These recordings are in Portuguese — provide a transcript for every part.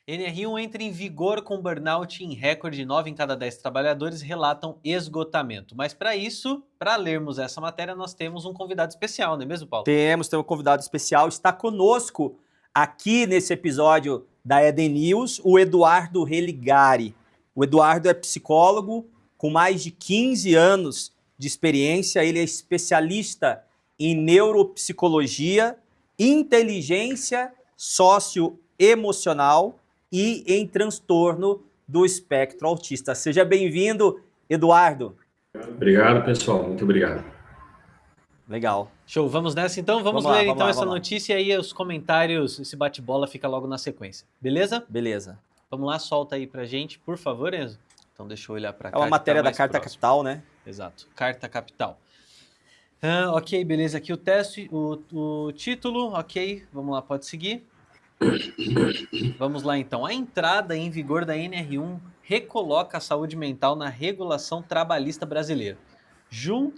NR1 entra em vigor com burnout em recorde. 9 em cada 10 trabalhadores relatam esgotamento. Mas para isso, para lermos essa matéria, nós temos um convidado especial, não é mesmo, Paulo? Temos um convidado especial. Está conosco aqui nesse episódio da Eden News o Eduardo Religari. O Eduardo é psicólogo com mais de 15 anos de experiência. Ele é especialista em neuropsicologia, inteligência socioemocional e em transtorno do espectro autista. Seja bem-vindo, Eduardo. Obrigado, pessoal. Muito obrigado. Legal. Show, vamos nessa então? Vamos ler essa notícia e aí os comentários, esse bate-bola fica logo na sequência. Beleza? Beleza. Vamos lá, solta aí pra gente, por favor, Enzo. Então deixa eu olhar pra cá. É uma matéria da Carta Capital, né? Exato, Carta Capital. Ok, beleza, aqui o teste, o título, ok, vamos lá, pode seguir. Vamos lá então. A entrada em vigor da NR1 recoloca a saúde mental na regulação trabalhista brasileira.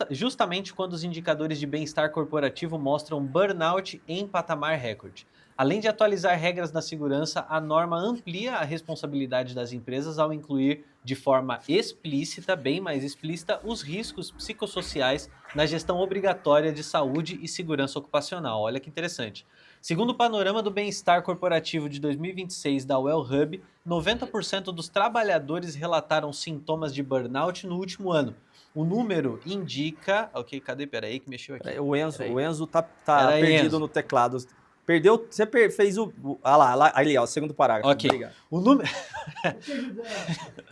Justamente quando os indicadores de bem-estar corporativo mostram burnout em patamar recorde. Além de atualizar regras da segurança, a norma amplia a responsabilidade das empresas ao incluir de forma explícita, bem mais explícita, os riscos psicossociais na gestão obrigatória de saúde e segurança ocupacional. Olha que interessante. Segundo o panorama do bem-estar corporativo de 2026 da Wellhub, 90% dos trabalhadores relataram sintomas de burnout no último ano. O número indica... Ok, cadê? Peraí que mexeu aqui. O Enzo tá perdido Enzo. No teclado. Perdeu, você fez o... Ali, ó, o segundo parágrafo. Ok. Obrigado. O número...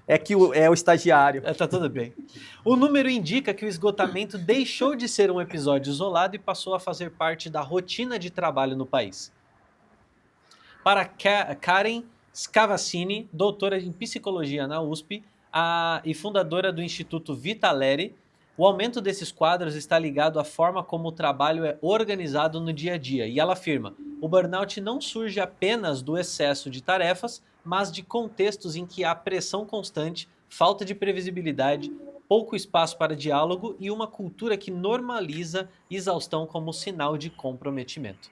É que é o estagiário. Tá tudo bem. O número indica que o esgotamento deixou de ser um episódio isolado e passou a fazer parte da rotina de trabalho no país. Para Karen Scavacini, doutora em psicologia na USP e fundadora do Instituto Vitaleri, o aumento desses quadros está ligado à forma como o trabalho é organizado no dia a dia. E ela afirma, o burnout não surge apenas do excesso de tarefas, mas de contextos em que há pressão constante, falta de previsibilidade, pouco espaço para diálogo e uma cultura que normaliza exaustão como sinal de comprometimento.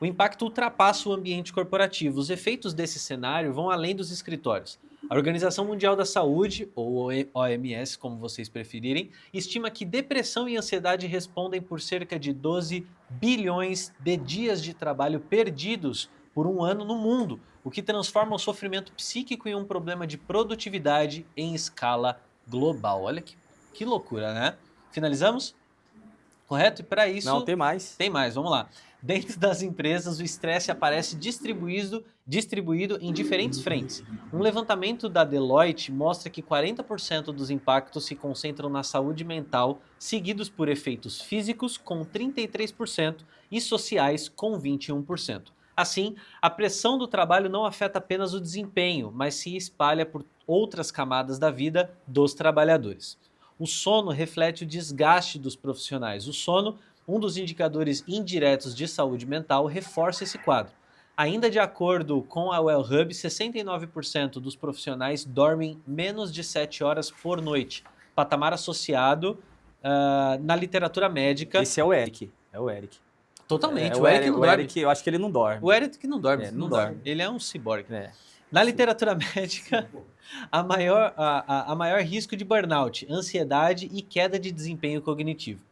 O impacto ultrapassa o ambiente corporativo. Os efeitos desse cenário vão além dos escritórios. A Organização Mundial da Saúde, ou OMS, como vocês preferirem, estima que depressão e ansiedade respondem por cerca de 12 bilhões de dias de trabalho perdidos por um ano no mundo, o que transforma o sofrimento psíquico em um problema de produtividade em escala global. Olha que loucura, né? Finalizamos? Correto? E para isso... Não, tem mais. Tem mais, vamos lá. Dentro das empresas, o estresse aparece distribuído em diferentes frentes. Um levantamento da Deloitte mostra que 40% dos impactos se concentram na saúde mental, seguidos por efeitos físicos, com 33%, e sociais, com 21%. Assim, a pressão do trabalho não afeta apenas o desempenho, mas se espalha por outras camadas da vida dos trabalhadores. O sono reflete o desgaste dos profissionais. O sono, um dos indicadores indiretos de saúde mental, reforça esse quadro. Ainda de acordo com a Wellhub, 69% dos profissionais dormem menos de 7 horas por noite, patamar associado na literatura médica. Esse é o Eric. Totalmente, o Eric não dorme. Eric, eu acho que ele não dorme. O Eric não dorme, não dorme. Ele é um ciborgue. Na literatura médica, a maior risco de burnout, ansiedade e queda de desempenho cognitivo.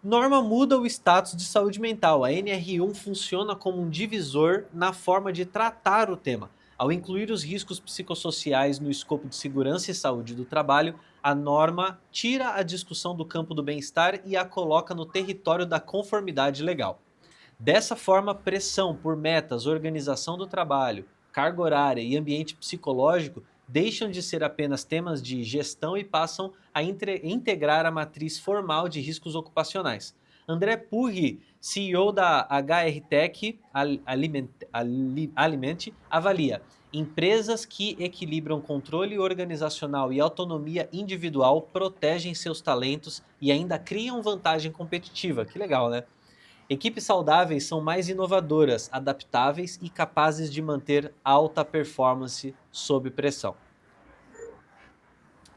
Norma muda o status de saúde mental. A NR1 funciona como um divisor na forma de tratar o tema. Ao incluir os riscos psicossociais no escopo de segurança e saúde do trabalho, a norma tira a discussão do campo do bem-estar e a coloca no território da conformidade legal. Dessa forma, pressão por metas, organização do trabalho, carga horária e ambiente psicológico deixam de ser apenas temas de gestão e passam a integrar a matriz formal de riscos ocupacionais. André Purri, CEO da HR Tech Alimente, avalia empresas que equilibram controle organizacional e autonomia individual, protegem seus talentos e ainda criam vantagem competitiva. Que legal, né? Equipes saudáveis são mais inovadoras, adaptáveis e capazes de manter alta performance sob pressão.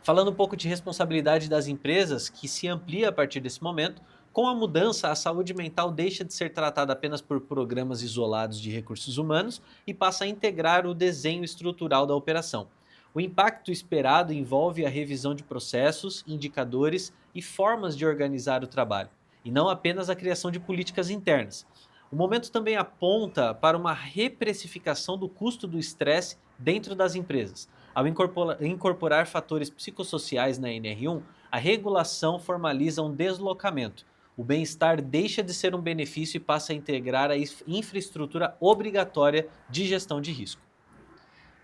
Falando um pouco de responsabilidade das empresas, que se amplia a partir desse momento, Com a mudança, a saúde mental deixa de ser tratada apenas por programas isolados de recursos humanos e passa a integrar o desenho estrutural da operação. O impacto esperado envolve a revisão de processos, indicadores e formas de organizar o trabalho, e não apenas a criação de políticas internas. O momento também aponta para uma reprecificação do custo do estresse dentro das empresas. Ao incorporar fatores psicossociais na NR1, a regulação formaliza um deslocamento. O bem-estar deixa de ser um benefício e passa a integrar a infraestrutura obrigatória de gestão de risco.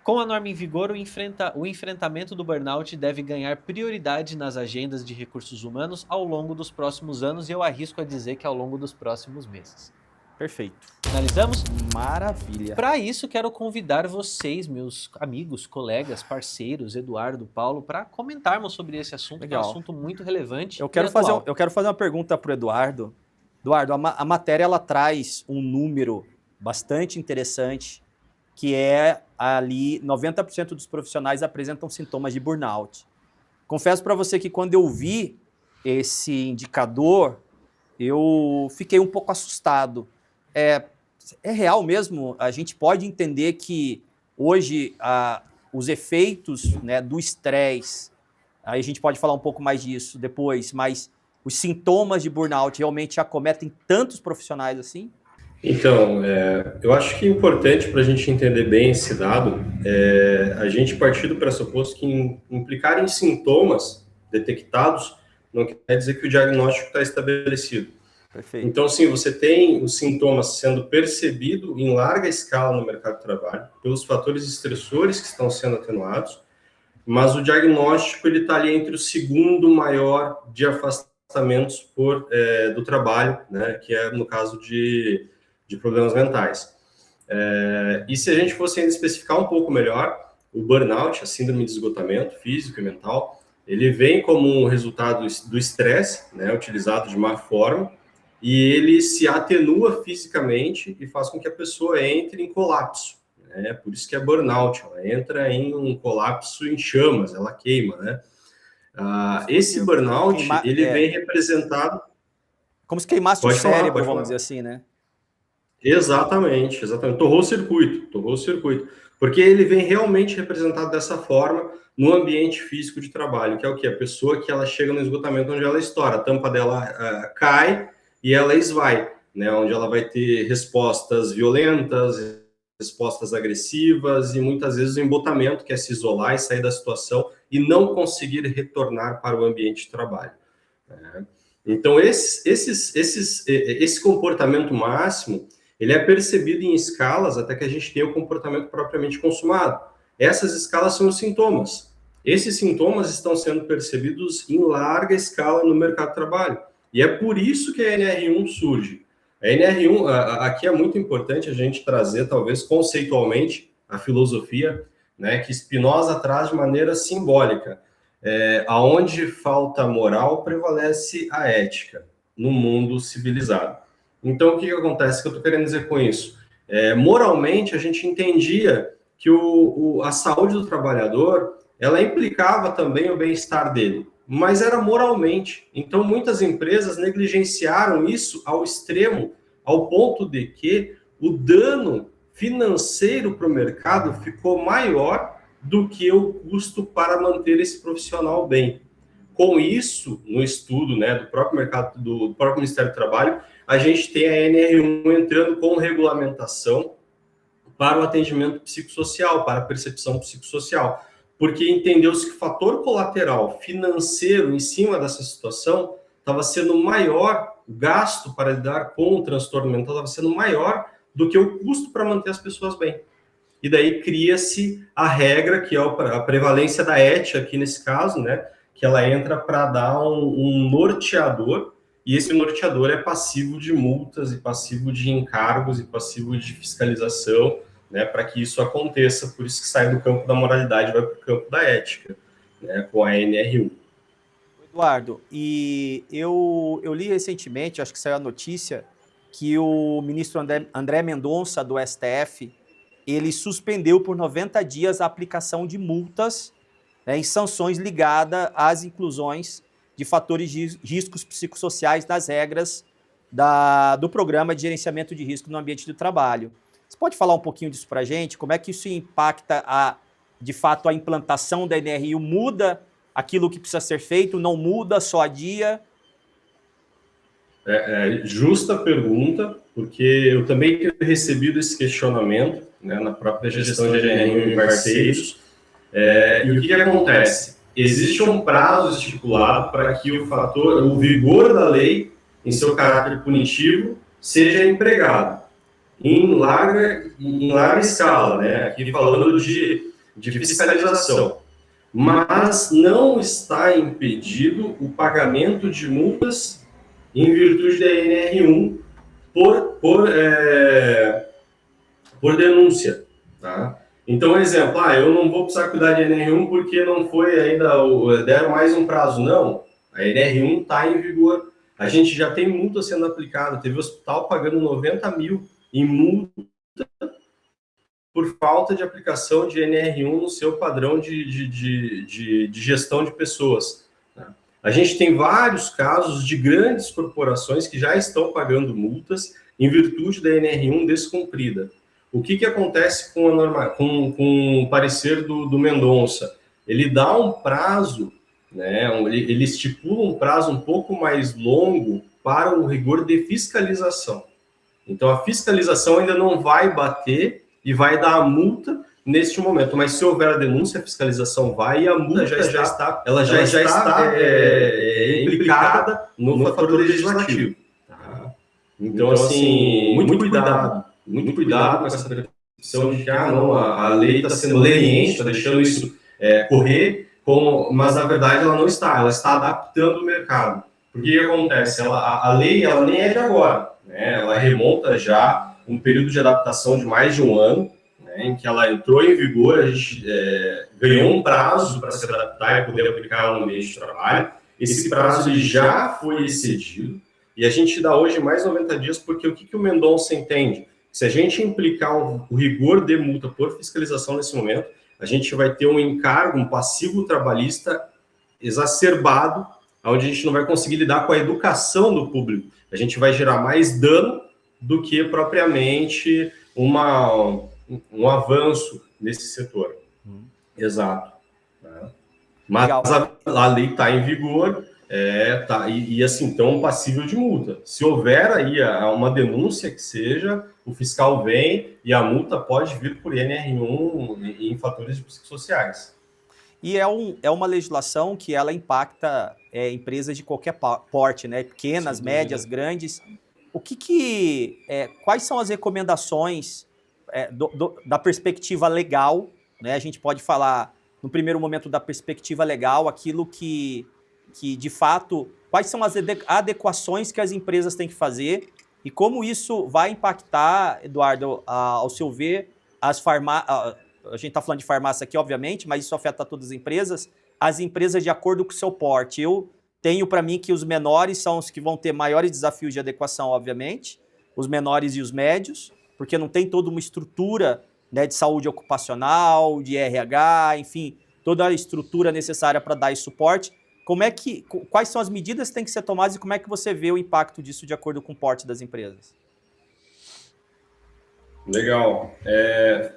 Com a norma em vigor, o enfrentamento do burnout deve ganhar prioridade nas agendas de recursos humanos ao longo dos próximos anos e eu arrisco a dizer que ao longo dos próximos meses. Perfeito. Finalizamos? Maravilha. Para isso, quero convidar vocês, meus amigos, colegas, parceiros, Eduardo, Paulo, para comentarmos sobre esse assunto, que é um assunto muito relevante. Eu quero fazer uma pergunta para o Eduardo. Eduardo, a matéria ela traz um número bastante interessante, que é ali 90% dos profissionais apresentam sintomas de burnout. Confesso para você que quando eu vi esse indicador, eu fiquei um pouco assustado. É real mesmo? A gente pode entender que hoje os efeitos, né, do estresse, aí a gente pode falar um pouco mais disso depois, mas os sintomas de burnout realmente acometem tantos profissionais assim? Então, eu acho que é importante para a gente entender bem esse dado, a gente partir do pressuposto que implicar em sintomas detectados não quer dizer que o diagnóstico está estabelecido. Perfeito. Então, sim, você tem os sintomas sendo percebidos em larga escala no mercado de trabalho, pelos fatores estressores que estão sendo atenuados, mas o diagnóstico ele está ali entre o segundo maior de afastamentos do trabalho, né, que é no caso de problemas mentais. E se a gente fosse ainda especificar um pouco melhor, o burnout, a síndrome de esgotamento físico e mental, ele vem como um resultado do estresse, né, utilizado de má forma, e ele se atenua fisicamente e faz com que a pessoa entre em colapso. Né? Por isso que é burnout, ela entra em um colapso em chamas, ela queima. Né? Esse burnout, ele vem representado... Como se queimasse o cérebro, vamos dizer assim, né? Exatamente. Torrou o circuito. Porque ele vem realmente representado dessa forma no ambiente físico de trabalho, que é o quê? A pessoa que ela chega no esgotamento onde ela estoura, a tampa dela cai e ela esvai, né? Onde ela vai ter respostas violentas, respostas agressivas e muitas vezes o embotamento, que é se isolar e sair da situação e não conseguir retornar para o ambiente de trabalho. Né? Então, esse comportamento máximo, ele é percebido em escalas até que a gente tenha o comportamento propriamente consumado. Essas escalas são os sintomas. Esses sintomas estão sendo percebidos em larga escala no mercado de trabalho. E é por isso que a NR1 surge. A NR1, aqui é muito importante a gente trazer, talvez, conceitualmente, a filosofia, né, que Spinoza traz de maneira simbólica. Aonde falta moral, prevalece a ética no mundo civilizado. Então, o que acontece? O que eu estou querendo dizer com isso? Moralmente, a gente entendia que a saúde do trabalhador, ela implicava também o bem-estar dele, mas era moralmente. Então, muitas empresas negligenciaram isso ao extremo, ao ponto de que o dano financeiro para o mercado ficou maior do que o custo para manter esse profissional bem. Com isso, no estudo, né, do próprio mercado, do próprio Ministério do Trabalho, a gente tem a NR1 entrando com regulamentação para o atendimento psicossocial, para a percepção psicossocial, porque entendeu-se que o fator colateral financeiro em cima dessa situação estava sendo maior, o gasto para lidar com o transtorno mental estava sendo maior do que o custo para manter as pessoas bem. E daí cria-se a regra, que é a prevalência da ética aqui nesse caso, né, que ela entra para dar um norteador, e esse norteador é passivo de multas, e passivo de encargos, e passivo de fiscalização, né, para que isso aconteça. Por isso que sai do campo da moralidade e vai para o campo da ética, né, com a NR1. Eduardo, e eu li recentemente, acho que saiu a notícia, que o ministro André Mendonça, do STF, ele suspendeu por 90 dias a aplicação de multas, né, e sanções ligadas às inclusões de fatores de riscos psicossociais nas regras do Programa de Gerenciamento de Risco no Ambiente do Trabalho. Você pode falar um pouquinho disso para a gente? Como é que isso impacta, de fato, a implantação da NR1? Muda aquilo que precisa ser feito? Não muda, só adia? Justa pergunta, porque eu também tenho recebido esse questionamento, né, na própria gestão de NR1 em parceiros. E o que acontece? Existe um prazo estipulado para que o vigor da lei, em seu caráter punitivo, seja empregado em larga escala, né? Aqui falando de fiscalização. Mas não está impedido o pagamento de multas em virtude da NR1 por denúncia, tá? Então, exemplo, eu não vou precisar cuidar de NR1 porque não foi ainda, deram mais um prazo. Não, a NR1 está em vigor. A gente já tem multa sendo aplicada. Teve hospital pagando 90 mil em multa por falta de aplicação de NR1 no seu padrão de gestão de pessoas. A gente tem vários casos de grandes corporações que já estão pagando multas em virtude da NR1 descumprida. O que acontece com o parecer do Mendonça? Ele dá um prazo, né, ele estipula um prazo um pouco mais longo para o rigor de fiscalização. Então, a fiscalização ainda não vai bater e vai dar a multa neste momento, mas se houver a denúncia, a fiscalização vai e a multa já está implicada no fator legislativo. Tá? Então, assim, muito cuidado com essa percepção de que a lei está sendo leniente, está deixando isso correr, mas na verdade ela não está, ela está adaptando o mercado. Porque o que acontece? A lei ela nem é de agora, né? Ela remonta já um período de adaptação de mais de um ano, em que ela entrou em vigor, a gente ganhou um prazo para se adaptar e poder aplicar no ambiente de trabalho. Esse prazo ele já foi excedido e a gente dá hoje mais 90 dias, porque o que o Mendonça entende? Se a gente implicar o rigor de multa por fiscalização nesse momento, a gente vai ter um encargo, um passivo trabalhista exacerbado, onde a gente não vai conseguir lidar com a educação do público. A gente vai gerar mais dano do que propriamente um avanço nesse setor. Exato. Mas a lei está em vigor e assim, tão passível de multa. Se houver aí uma denúncia que seja, o fiscal vem e a multa pode vir por NR1 em fatores psicossociais. E é uma legislação que ela impacta empresas de qualquer porte, né? Pequenas, médias, grandes. Quais são as recomendações da perspectiva legal, né? A gente pode falar, no primeiro momento, da perspectiva legal, aquilo que de fato, quais são as adequações que as empresas têm que fazer e como isso vai impactar, Eduardo, ao seu ver, a gente está falando de farmácia aqui, obviamente, mas isso afeta todas as empresas de acordo com o seu porte. Eu tenho para mim que os menores são os que vão ter maiores desafios de adequação, obviamente, os menores e os médios, porque não tem toda uma estrutura, né, de saúde ocupacional, de RH, enfim, toda a estrutura necessária para dar esse suporte. Quais são as medidas que têm que ser tomadas e como é que você vê o impacto disso de acordo com o porte das empresas? Legal.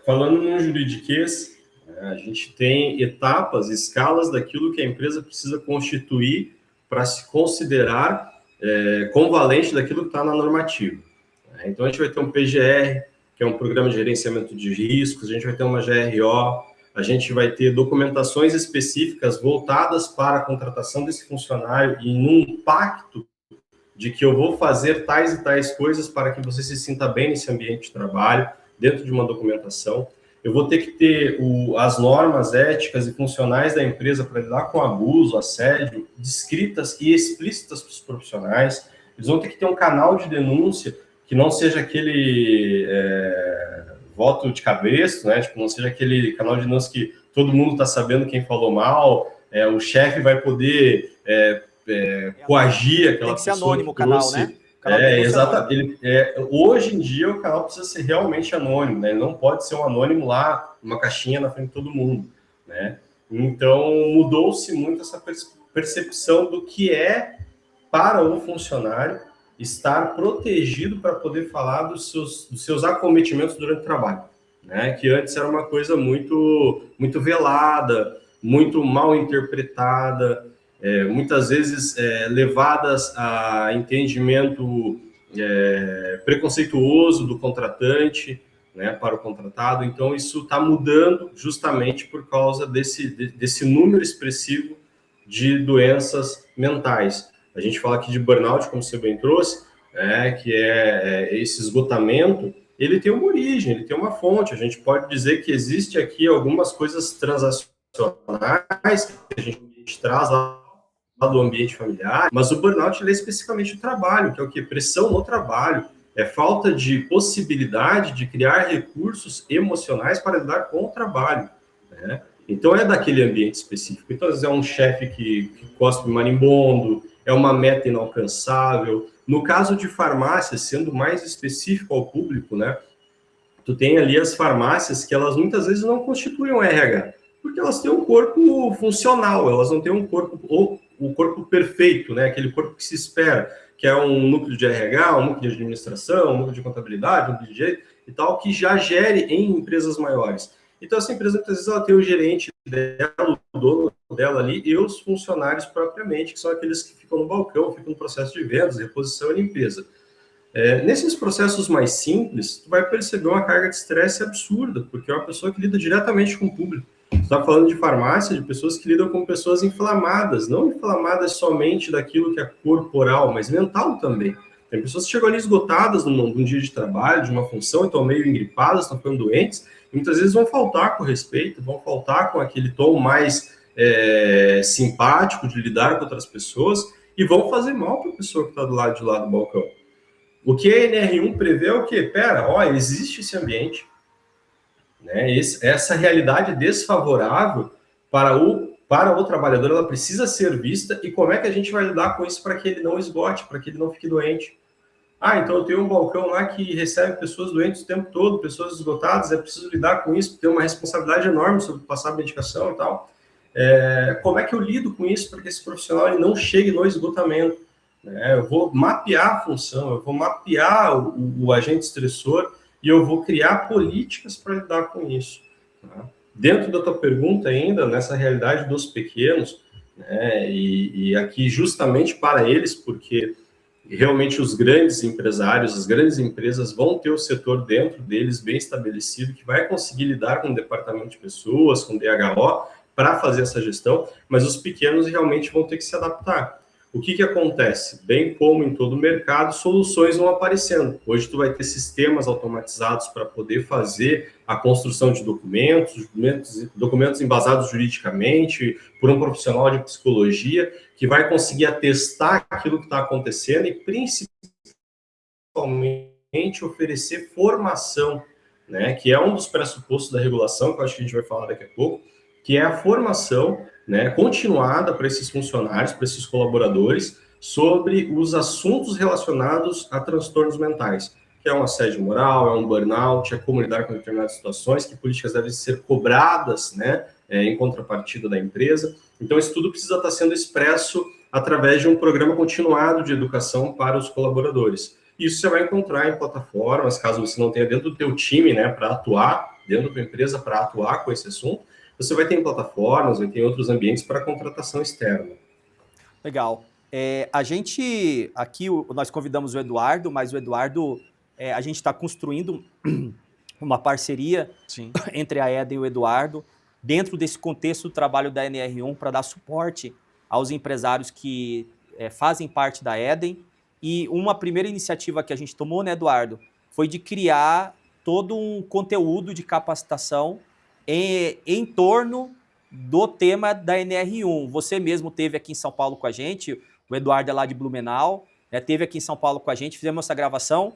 Falando no juridiquês, a gente tem etapas, escalas daquilo que a empresa precisa constituir para se considerar convalente daquilo que está na normativa. Então, a gente vai ter um PGR, que é um Programa de Gerenciamento de Riscos, a gente vai ter uma GRO, a gente vai ter documentações específicas voltadas para a contratação desse funcionário e num pacto de que eu vou fazer tais e tais coisas para que você se sinta bem nesse ambiente de trabalho, dentro de uma documentação. Eu vou ter que ter as normas éticas e funcionais da empresa para lidar com abuso, assédio, descritas e explícitas para os profissionais. Eles vão ter que ter um canal de denúncia que não seja aquele voto de cabresto, né? Tipo, não seja aquele canal de denúncia que todo mundo está sabendo quem falou mal, o chefe vai poder coagir aquela pessoa. Tem que ser anônimo o canal, né? Exatamente. Hoje em dia o canal precisa ser realmente anônimo, né? Ele não pode ser um anônimo lá, uma caixinha na frente de todo mundo, né? Então mudou-se muito essa percepção do que é para o funcionário estar protegido para poder falar dos seus acometimentos durante o trabalho, né? Que antes era uma coisa muito velada, muito mal interpretada, muitas vezes levadas a entendimento preconceituoso do contratante, né, para o contratado. Então, isso está mudando justamente por causa desse número expressivo de doenças mentais. A gente fala aqui de burnout, como você bem trouxe, que é esse esgotamento. Ele tem uma origem, ele tem uma fonte. A gente pode dizer que existe aqui algumas coisas transacionais que a gente traz lá do ambiente familiar, mas o burnout ele é especificamente o trabalho, que é o que? Pressão no trabalho, é falta de possibilidade de criar recursos emocionais para lidar com o trabalho, né? Então é daquele ambiente específico. Então, às vezes é um chefe que cospe marimbondo, é uma meta inalcançável. No caso de farmácias, sendo mais específico ao público, né? Tu tem ali as farmácias que elas muitas vezes não constituem um RH, porque elas têm um corpo funcional, elas não têm um corpo, ou o corpo perfeito, né? Aquele corpo que se espera, que é um núcleo de RH, um núcleo de administração, um núcleo de contabilidade, um núcleo de direito e tal, que já gere em empresas maiores. Então, essa empresa, muitas vezes, ela tem o gerente dela, o dono dela ali, e os funcionários propriamente, que são aqueles que ficam no balcão, ficam no processo de vendas, reposição e limpeza. Nesses processos mais simples, tu vai perceber uma carga de estresse absurda, porque é uma pessoa que lida diretamente com o público. Tu está falando de farmácia, de pessoas que lidam com pessoas inflamadas, não inflamadas somente daquilo que é corporal, mas mental também. Tem pessoas que chegam ali esgotadas num dia de trabalho, de uma função, estão meio engripadas, estão ficando doentes, e muitas vezes vão faltar com respeito, vão faltar com aquele tom mais simpático de lidar com outras pessoas, e vão fazer mal para a pessoa que está do lado de lá do balcão. O que a NR1 prevê é o quê? Existe esse ambiente, né? Essa realidade desfavorável para o trabalhador, ela precisa ser vista, e como é que a gente vai lidar com isso para que ele não esgote, para que ele não fique doente? Então eu tenho um balcão lá que recebe pessoas doentes o tempo todo, pessoas esgotadas, é preciso lidar com isso, ter uma responsabilidade enorme sobre passar a medicação e tal. Como é que eu lido com isso para que esse profissional ele não chegue no esgotamento? Eu vou mapear a função, eu vou mapear o agente estressor e eu vou criar políticas para lidar com isso. Tá? Dentro da tua pergunta ainda, nessa realidade dos pequenos, né, e aqui justamente para eles, porque realmente os grandes empresários, as grandes empresas vão ter o setor dentro deles bem estabelecido, que vai conseguir lidar com o departamento de pessoas, com o DHO, para fazer essa gestão, mas os pequenos realmente vão ter que se adaptar. O que acontece? Bem como em todo o mercado, soluções vão aparecendo. Hoje tu vai ter sistemas automatizados para poder fazer a construção de documentos embasados juridicamente, por um profissional de psicologia, que vai conseguir atestar aquilo que está acontecendo e, principalmente, oferecer formação, né, que é um dos pressupostos da regulação, que eu acho que a gente vai falar daqui a pouco, que é a formação, né, continuada para esses funcionários, para esses colaboradores, sobre os assuntos relacionados a transtornos mentais, que é um assédio moral, é um burnout, é como lidar com determinadas situações, que políticas devem ser cobradas, né, em contrapartida da empresa. Então, isso tudo precisa estar sendo expresso através de um programa continuado de educação para os colaboradores. Isso você vai encontrar em plataformas, caso você não tenha dentro do teu time, né, para atuar, dentro da tua empresa para atuar com esse assunto, você vai ter em plataformas, vai ter em outros ambientes para contratação externa. Legal. A gente, aqui, nós convidamos o Eduardo, mas o Eduardo, a gente está construindo uma parceria Sim. entre a Eden e o Eduardo, dentro desse contexto do trabalho da NR1, para dar suporte aos empresários que fazem parte da Eden. E uma primeira iniciativa que a gente tomou, né, Eduardo, foi de criar todo um conteúdo de capacitação em torno do tema da NR1. Você mesmo teve aqui em São Paulo com a gente, o Eduardo é lá de Blumenau, teve aqui em São Paulo com a gente, fizemos essa gravação.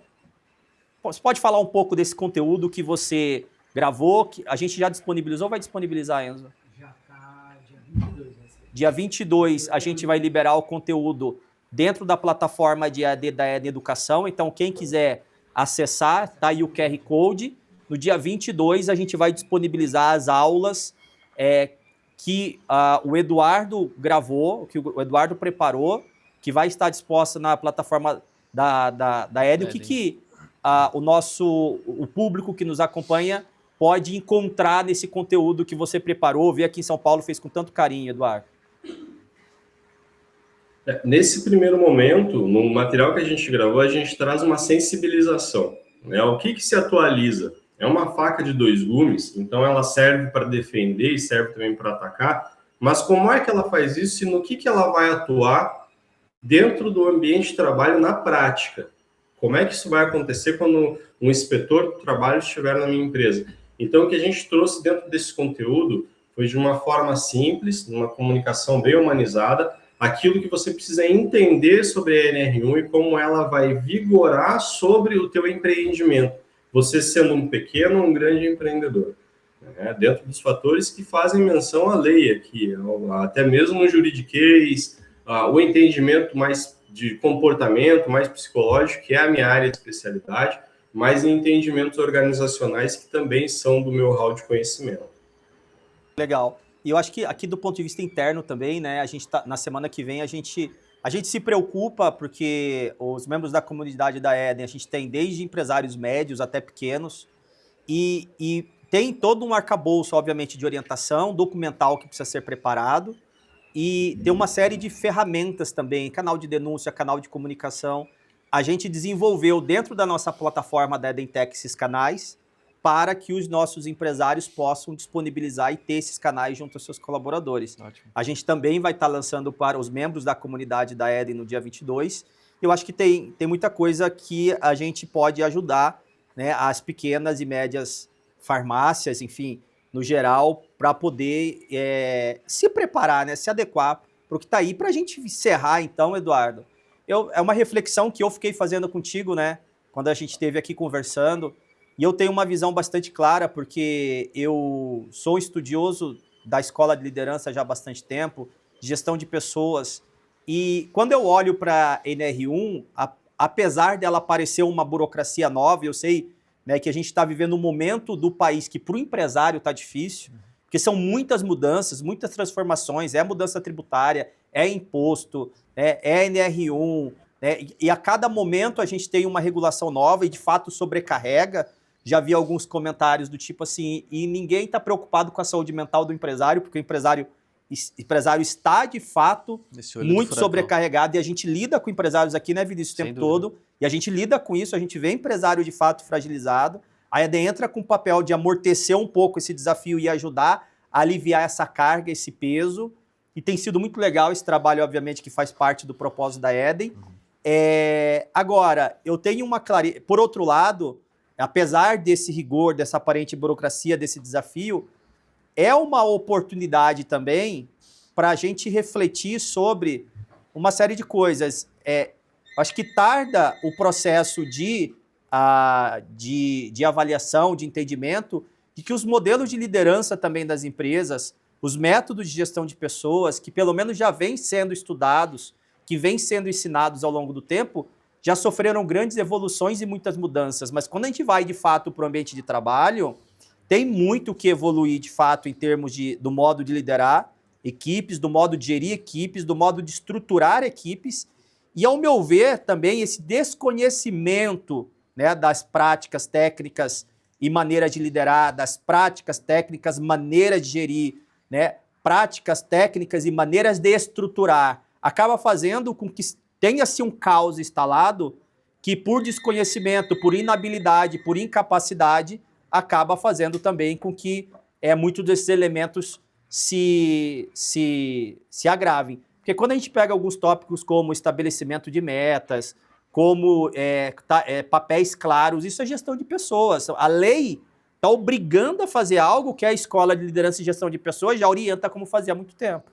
Você pode falar um pouco desse conteúdo que você gravou, que a gente já disponibilizou ou vai disponibilizar, Enzo? Já está dia 22. Dia 22 a gente vai liberar o conteúdo dentro da plataforma da Eden Educação, então quem quiser acessar, tá aí o QR Code. No dia 22 a gente vai disponibilizar as aulas que o Eduardo gravou, que o Eduardo preparou, que vai estar disposta na plataforma da Eden. O que o público que nos acompanha pode encontrar nesse conteúdo que você preparou, ver aqui em São Paulo, fez com tanto carinho, Eduardo? Nesse primeiro momento, no material que a gente gravou, a gente traz uma sensibilização, né? O que se atualiza? É uma faca de 2 gumes, então ela serve para defender e serve também para atacar, mas como é que ela faz isso e no que ela vai atuar dentro do ambiente de trabalho na prática? Como é que isso vai acontecer quando um inspetor do trabalho estiver na minha empresa? Então, o que a gente trouxe dentro desse conteúdo foi de uma forma simples, numa comunicação bem humanizada, aquilo que você precisa entender sobre a NR1 e como ela vai vigorar sobre o teu empreendimento. Você sendo um pequeno ou um grande empreendedor. Né? Dentro dos fatores que fazem menção à lei aqui, até mesmo no juridiquês, o entendimento mais de comportamento, mais psicológico, que é a minha área de especialidade, mas em entendimentos organizacionais que também são do meu hall de conhecimento. Legal. E eu acho que aqui do ponto de vista interno também, né, a gente na semana que vem a gente se preocupa porque os membros da comunidade da Eden, a gente tem desde empresários médios até pequenos e tem todo um arcabouço, obviamente, de orientação, documental que precisa ser preparado e tem uma série de ferramentas também, canal de denúncia, canal de comunicação. A gente desenvolveu dentro da nossa plataforma da EdenTech esses canais para que os nossos empresários possam disponibilizar e ter esses canais junto aos seus colaboradores. Ótimo. A gente também vai estar lançando para os membros da comunidade da Eden no dia 22. Eu acho que tem muita coisa que a gente pode ajudar, né, as pequenas e médias farmácias, enfim, no geral, para poder se preparar, né, se adequar para o que está aí. Para a gente encerrar, então, Eduardo, é uma reflexão que eu fiquei fazendo contigo, né, quando a gente esteve aqui conversando. E eu tenho uma visão bastante clara, porque eu sou estudioso da escola de liderança já há bastante tempo, de gestão de pessoas. E quando eu olho para a NR1, apesar dela parecer uma burocracia nova, eu sei, né, que a gente está vivendo um momento do país que para o empresário está difícil, porque são muitas mudanças, muitas transformações, é mudança tributária, é imposto, é NR1, né, e a cada momento a gente tem uma regulação nova e de fato sobrecarrega. Já vi alguns comentários do tipo assim, e ninguém está preocupado com a saúde mental do empresário, porque o empresário está, de fato, muito sobrecarregado, e a gente lida com empresários aqui, né, Vinícius, o tempo todo, e a gente lida com isso, a gente vê empresário, de fato, fragilizado, a EDEN entra com o papel de amortecer um pouco esse desafio e ajudar a aliviar essa carga, esse peso, e tem sido muito legal esse trabalho, obviamente, que faz parte do propósito da EDEN. Agora, eu tenho uma clareza, por outro lado, apesar desse rigor, dessa aparente burocracia, desse desafio, é uma oportunidade também para a gente refletir sobre uma série de coisas. Acho que tarda o processo de avaliação, de entendimento, de que os modelos de liderança também das empresas, os métodos de gestão de pessoas, que pelo menos já vêm sendo estudados, que vêm sendo ensinados ao longo do tempo, já sofreram grandes evoluções e muitas mudanças, mas quando a gente vai, de fato, para o ambiente de trabalho, tem muito que evoluir, de fato, em termos do modo de liderar equipes, do modo de gerir equipes, do modo de estruturar equipes, e, ao meu ver, também esse desconhecimento, né, das práticas técnicas e maneira de liderar, das práticas técnicas, maneira de gerir, né, práticas técnicas e maneiras de estruturar, acaba fazendo com que tenha-se um caos instalado que, por desconhecimento, por inabilidade, por incapacidade, acaba fazendo também com que muitos desses elementos se agravem. Porque quando a gente pega alguns tópicos como estabelecimento de metas, como papéis claros, isso é gestão de pessoas. A lei está obrigando a fazer algo que a Escola de Liderança e Gestão de Pessoas já orienta como fazer há muito tempo.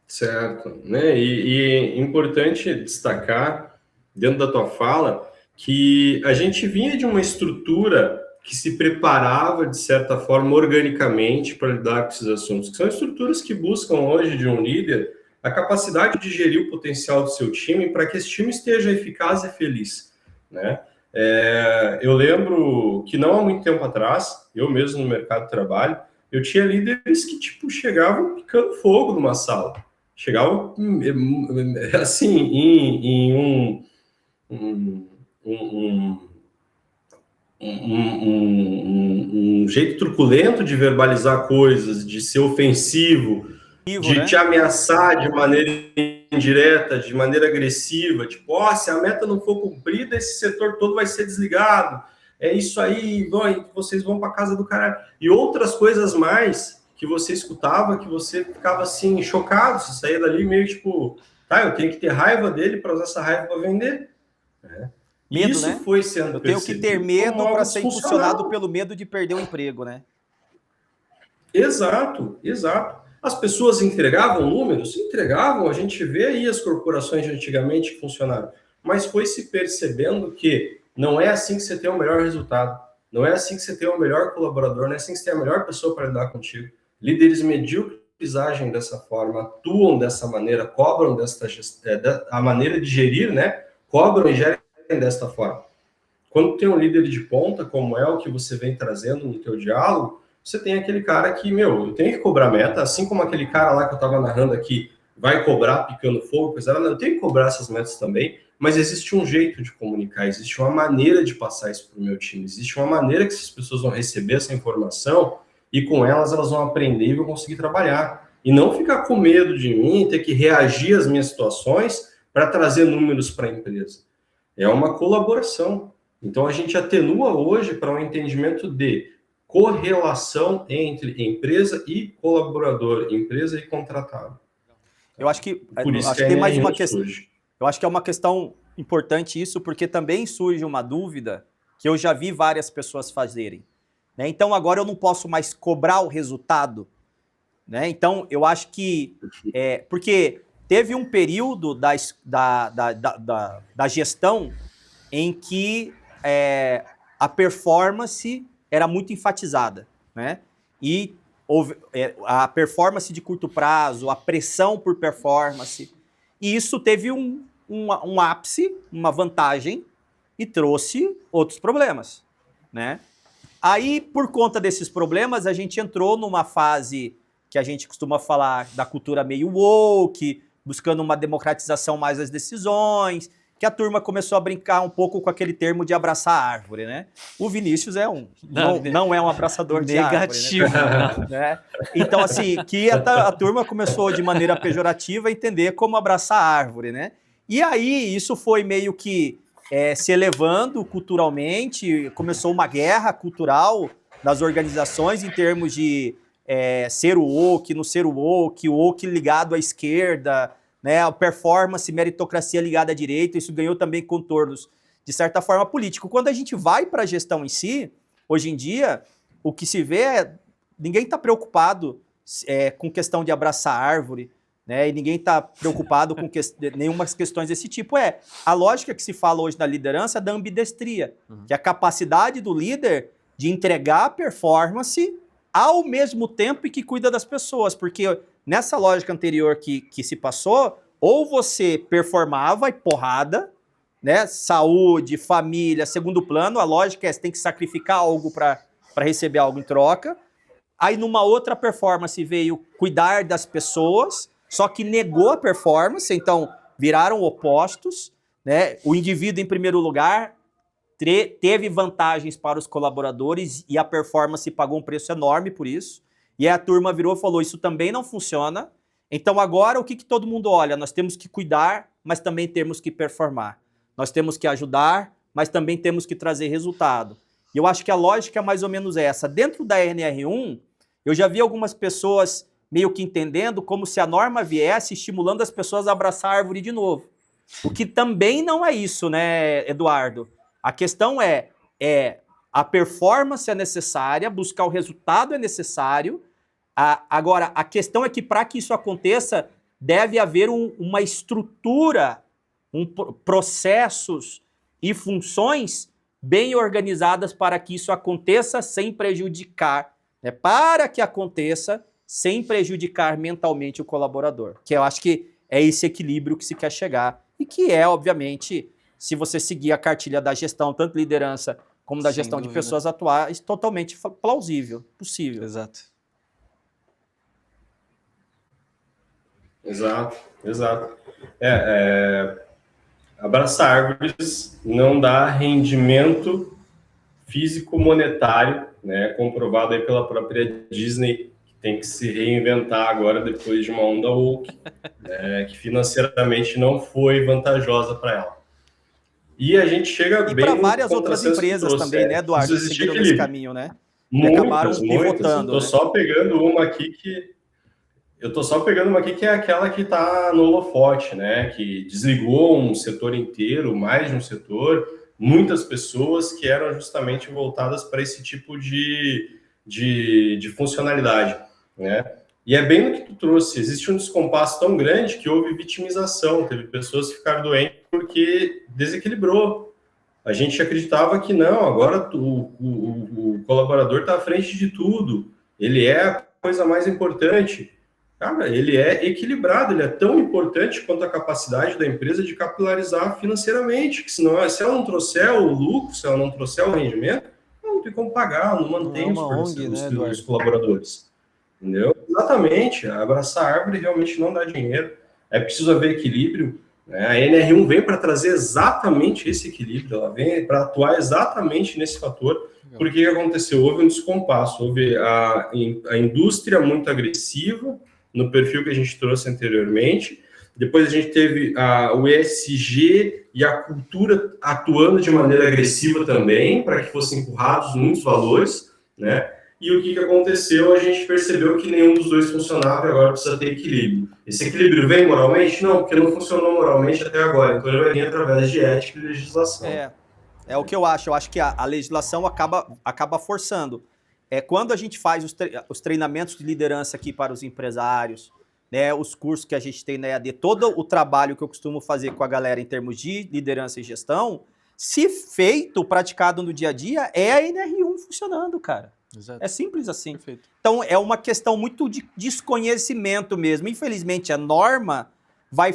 Certo, né? E importante destacar, dentro da tua fala, que a gente vinha de uma estrutura que se preparava, de certa forma, organicamente para lidar com esses assuntos, que são estruturas que buscam hoje de um líder a capacidade de gerir o potencial do seu time para que esse time esteja eficaz e feliz, né? Eu lembro que não há muito tempo atrás, eu mesmo no mercado de trabalho, eu tinha líderes que, tipo, chegavam picando fogo numa sala. Chegavam, assim, em um, um jeito truculento de verbalizar coisas, de ser ofensivo, de te ameaçar de maneira indireta, de maneira agressiva, tipo, se a meta não for cumprida, esse setor todo vai ser desligado. É isso aí, vocês vão para casa do caralho. E outras coisas mais que você escutava, que você ficava assim, chocado, você saía dali meio tipo, eu tenho que ter raiva dele para usar essa raiva para vender. Medo, isso, né? foi sendo Eu tenho que ter medo para ser impulsionado pelo medo de perder o emprego, né? Exato. As pessoas entregavam números? Entregavam, a gente vê aí as corporações de antigamente que funcionaram, mas foi se percebendo que não é assim que você tem o melhor resultado, não é assim que você tem o melhor colaborador, não é assim que você tem a melhor pessoa para lidar contigo. Líderes medíocres agem dessa forma, atuam dessa maneira, cobram a maneira de gerir, né? Cobram e gerem desta forma. Quando tem um líder de ponta, como é o que você vem trazendo no teu diálogo, você tem aquele cara que, eu tenho que cobrar meta, assim como aquele cara lá que eu estava narrando aqui, vai cobrar picando fogo, eu tenho que cobrar essas metas também, mas existe um jeito de comunicar, existe uma maneira de passar isso para o meu time, existe uma maneira que essas pessoas vão receber essa informação e com elas vão aprender e vão conseguir trabalhar. E não ficar com medo de mim, ter que reagir às minhas situações para trazer números para a empresa. É uma colaboração. Então, a gente atenua hoje para um entendimento de correlação entre empresa e colaborador, empresa e contratado. Eu acho que, Por isso tem mais uma questão. Eu acho que é uma questão importante isso, porque também surge uma dúvida que eu já vi várias pessoas fazerem. Né? Então, agora eu não posso mais cobrar o resultado. Né? Então, eu acho que... porque teve um período da gestão em que a performance era muito enfatizada, né? E houve a performance de curto prazo, a pressão por performance, e isso teve um ápice, uma vantagem, e trouxe outros problemas, né? Aí, por conta desses problemas, a gente entrou numa fase que a gente costuma falar da cultura meio woke, buscando uma democratização mais das decisões, que a turma começou a brincar um pouco com aquele termo de abraçar a árvore, né? O Vinícius não é um abraçador de negativo, árvore, né? Então, assim, que a turma começou de maneira pejorativa a entender como abraçar a árvore, né? E aí, isso foi meio que se elevando culturalmente, começou uma guerra cultural das organizações em termos de ser o woke, não ser o woke ligado à esquerda, né, a performance, meritocracia ligada à direita, isso ganhou também contornos, de certa forma, político. Quando a gente vai para a gestão em si, hoje em dia, o que se vê ninguém está preocupado com questão de abraçar árvore, né, e ninguém está preocupado com nenhuma questões desse tipo. A lógica que se fala hoje na liderança é da ambidestria, que é a capacidade do líder de entregar a performance ao mesmo tempo e que cuida das pessoas, porque nessa lógica anterior que se passou, ou você performava e porrada, né? Saúde, família, segundo plano, a lógica é você tem que sacrificar algo para receber algo em troca. Aí numa outra performance veio cuidar das pessoas, só que negou a performance, então viraram opostos, né? O indivíduo em primeiro lugar teve vantagens para os colaboradores e a performance pagou um preço enorme por isso. E aí a turma virou e falou, isso também não funciona. Então agora o que todo mundo olha? Nós temos que cuidar, mas também temos que performar. Nós temos que ajudar, mas também temos que trazer resultado. E eu acho que a lógica é mais ou menos essa. Dentro da NR1, eu já vi algumas pessoas meio que entendendo como se a norma viesse estimulando as pessoas a abraçar a árvore de novo. O que também não é isso, né, Eduardo? A questão é a performance é necessária, buscar o resultado é necessário. Agora, a questão é que para que isso aconteça, deve haver uma estrutura, processos e funções bem organizadas para que isso aconteça sem prejudicar, né? Para que aconteça sem prejudicar mentalmente o colaborador. Que eu acho que é esse equilíbrio que se quer chegar e que obviamente, se você seguir a cartilha da gestão, tanto liderança como da Sem gestão de dúvida. pessoas atuais, totalmente plausível, possível. Exato. Exato, exato. Abraçar árvores não dá rendimento físico monetário, né? Comprovado aí pela própria Disney, que tem que se reinventar agora depois de uma onda woke, né? Que financeiramente não foi vantajosa para ela. E a gente chega E bem para no várias outras contrassenso que empresas trouxe, também, né, Eduardo, que precisa existir seguiram nesse equilíbrio. caminho, né? E acabaram pivotando, Eu tô né? só pegando uma aqui que é aquela que está no holofote, né? Que desligou um setor inteiro, mais de um setor, muitas pessoas que eram justamente voltadas para esse tipo de funcionalidade, né? E é bem no que tu trouxe, existe um descompasso tão grande que houve vitimização, teve pessoas que ficaram doentes porque desequilibrou. A gente acreditava que não, agora o colaborador está à frente de tudo, ele é a coisa mais importante. Cara, ele é equilibrado, ele é tão importante quanto a capacidade da empresa de capilarizar financeiramente, que senão, se ela não trouxer o lucro, se ela não trouxer o rendimento, não tem como pagar, não mantém Não é uma ONG, né, os Eduardo? colaboradores. Entendeu? Exatamente, abraçar a árvore realmente não dá dinheiro, é preciso haver equilíbrio, né? A NR1 vem para trazer exatamente esse equilíbrio, ela vem para atuar exatamente nesse fator. Por que aconteceu? Houve um descompasso, houve a indústria muito agressiva, no perfil que a gente trouxe anteriormente. Depois a gente teve o ESG e a cultura atuando de maneira agressiva também, para que fossem empurrados muitos valores, né? E o que aconteceu? A gente percebeu que nenhum dos dois funcionava e agora precisa ter equilíbrio. Esse equilíbrio vem moralmente? Não, porque não funcionou moralmente até agora. Então ele vai vir através de ética e legislação. É o que eu acho. Eu acho que a legislação acaba forçando. Quando a gente faz os treinamentos de liderança aqui para os empresários, né, os cursos que a gente tem na EAD, todo o trabalho que eu costumo fazer com a galera em termos de liderança e gestão, se feito, praticado no dia a dia, é a NR1 funcionando, cara. Exato. É simples assim. Perfeito. Então, é uma questão muito de desconhecimento mesmo. Infelizmente, a norma vai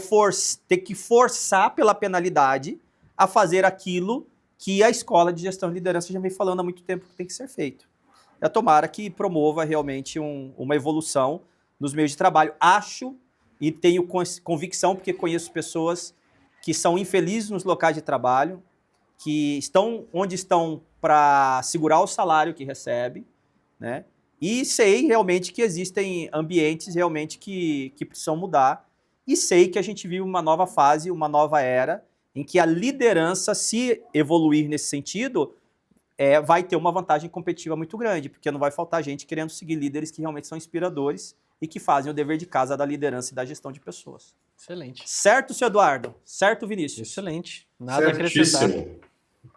ter que forçar pela penalidade a fazer aquilo que a escola de gestão e liderança já vem falando há muito tempo que tem que ser feito. Tomara que promova realmente uma evolução nos meios de trabalho. Acho e tenho convicção, porque conheço pessoas que são infelizes nos locais de trabalho, que estão onde estão para segurar o salário que recebe, né? E sei realmente que existem ambientes realmente que precisam mudar. E sei que a gente vive uma nova fase, uma nova era, em que a liderança, se evoluir nesse sentido, vai ter uma vantagem competitiva muito grande, porque não vai faltar gente querendo seguir líderes que realmente são inspiradores e que fazem o dever de casa da liderança e da gestão de pessoas. Excelente. Certo, seu Eduardo? Certo, Vinícius? Excelente. Nada a acrescentar. Certíssimo.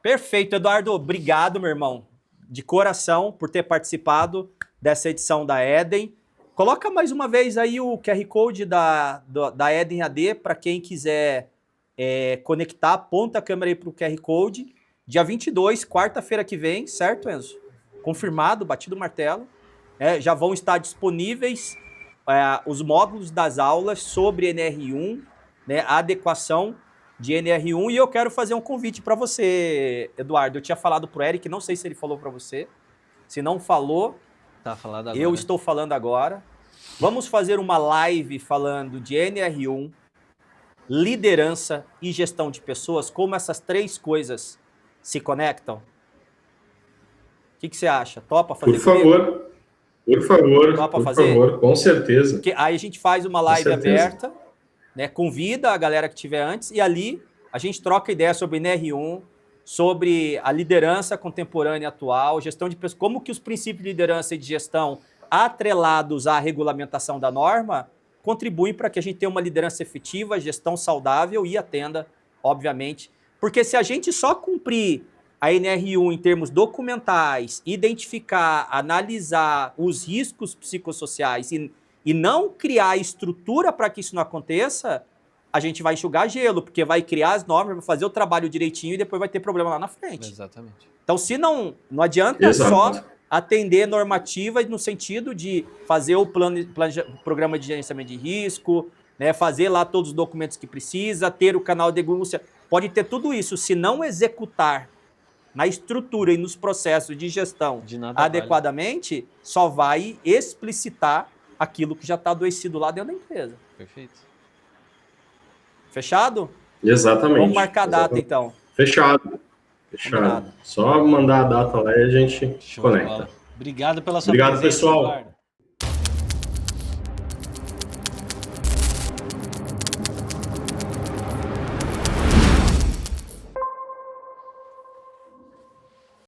Perfeito, Eduardo. Obrigado, meu irmão, de coração, por ter participado dessa edição da Eden. Coloca mais uma vez aí o QR Code da Eden AD para quem quiser conectar. Aponta a câmera aí para o QR Code. Dia 22, quarta-feira que vem, certo, Enzo? Confirmado, batido o martelo. Já vão estar disponíveis os módulos das aulas sobre NR1, né, a adequação de NR1, e eu quero fazer um convite para você, Eduardo. Eu tinha falado pro Eric, não sei se ele falou para você. Se não falou, Tá falado agora. eu estou falando agora. Vamos fazer uma live falando de NR1, liderança e gestão de pessoas, como essas três coisas se conectam. O que você acha? Topa fazer Por favor, Topa por fazer? favor, com certeza. Porque aí a gente faz uma live certeza. aberta, né, convida a galera que estiver antes, e ali a gente troca ideia sobre NR1, sobre a liderança contemporânea atual, gestão de pessoas, como que os princípios de liderança e de gestão atrelados à regulamentação da norma contribuem para que a gente tenha uma liderança efetiva, gestão saudável e atenda, obviamente. Porque se a gente só cumprir a NR1 em termos documentais, identificar, analisar os riscos psicossociais e não criar estrutura para que isso não aconteça, a gente vai enxugar gelo, porque vai criar as normas, vai fazer o trabalho direitinho e depois vai ter problema lá na frente. Exatamente. Então, se não adianta Exato. só atender normativa no sentido de fazer o programa de gerenciamento de risco, né, fazer lá todos os documentos que precisa, ter o canal de denúncia. pode ter tudo isso, se não executar na estrutura e nos processos de gestão De nada vale. adequadamente, só vai explicitar aquilo que já está adoecido lá dentro da empresa. Perfeito. Fechado? Exatamente. Vamos marcar a data, exatamente. então. Fechado. Fechado. Combinado. Só mandar a data lá e a gente Show de conecta. bola. Obrigado pela sua Obrigado, presença, pessoal. Eduardo.